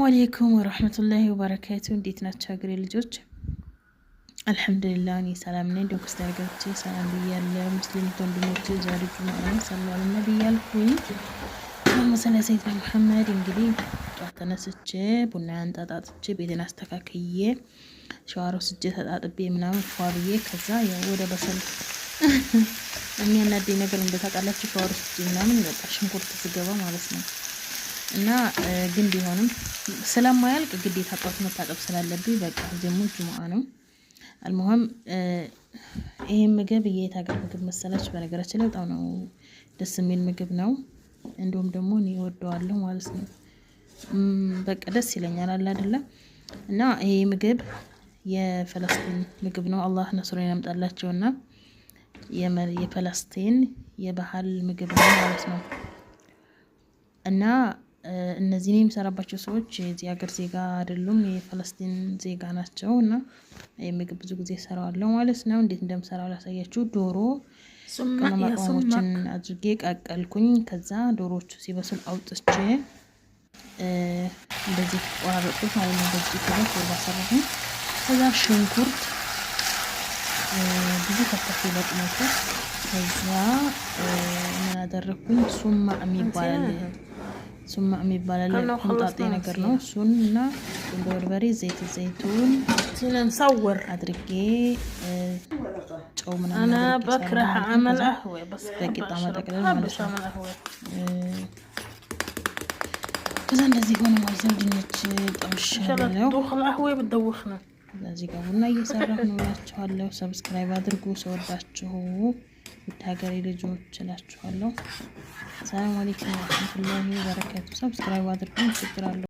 አለይኩም ወራህመቱላሂ ወበረካቱ። እንዴት ናችሁ ሀገሬ ልጆች? አልሐምዱሊላህ እኔ ሰላም ነኝ። ዶክስ ዳርጋቼ ሰላም ብያለሁ። ሙስሊም ወንድሞቼ ዛሬ ጁምዓ ሰለላሁ ዐለይሂ ወሰለም ብያለሁኝ። መሰለ ሰይድ መሐመድ እንግዲህ ጧት ተነስቼ ቡና አንጣጣጥቼ ቤቴን አስተካክዬ ሻወር ወስጄ ተጣጥቤ ምናምን ፏብዬ ከዛ ያው ወደ በሰል የሚያናደኝ ነገር እንደታውቃላችሁ ሻወር ወስጄ ምናምን በቃ ሽንኩርት ስገባ ማለት ነው። እና ግን ቢሆንም ስለማያልቅ ግዴታ ጧት መታጠብ ስላለብኝ በቃ ደግሞ ጁምዓ ነው። አልሙሀም ይሄ ምግብ የት ሀገር ምግብ መሰላችሁ? በነገራችን ላይ በጣም ነው ደስ የሚል ምግብ ነው። እንዲሁም ደግሞ እኔ እወደዋለሁ ማለት ነው። በቃ ደስ ይለኛል አለ አይደለ? እና ይሄ ምግብ የፈለስጢን ምግብ ነው። አላህ ነስሩን ያምጣላቸውና የፈለስጢን የባህል ምግብ ነው ማለት ነው። እና እነዚህ ነው የሚሰራባቸው ሰዎች የዚህ ሀገር ዜጋ አይደሉም፣ የፈለስጢን ዜጋ ናቸው። እና ምግብ ብዙ ጊዜ እሰራዋለሁ ማለት ነው። እንዴት እንደምሰራው ላሳያችሁ። ዶሮ ቅመማ ቅመሞችን አድርጌ ቀቀልኩኝ። ከዛ ዶሮዎቹ ሲበስሉ አውጥቼ እንደዚህ ቆራረጥኩት ማለት ነው። በዚህ ከሆነ ባሰራሁኝ። ከዛ ሽንኩርት ብዙ ከተፍ ለቅመቱ። ከዛ ምን አደረኩኝ? ሱማ የሚባል ቆምጣጤ ነገር ነው። እሱን እና በርበሬ ዘይቱን ሰወር አድርጌ ጨው ምናምን በቂጣ መጠቅለል ማለት ነው። ከዛ እንደዚህ ሆነ ማለት ነው። ድንች ጠብሻለሁ። እዚህ ጋር ቡና እየሰራሁ ነው እላችኋለሁ። ሰብስክራይብ አድርጉ። ሰወዳችሁ ውድ ሀገሬ ልጆች እላችኋለሁ። ሰላም አለይኩም ወራህመቱላሂ ወበረካቱ። ሰብስክራይብ አድርጉ። ችግር አለው።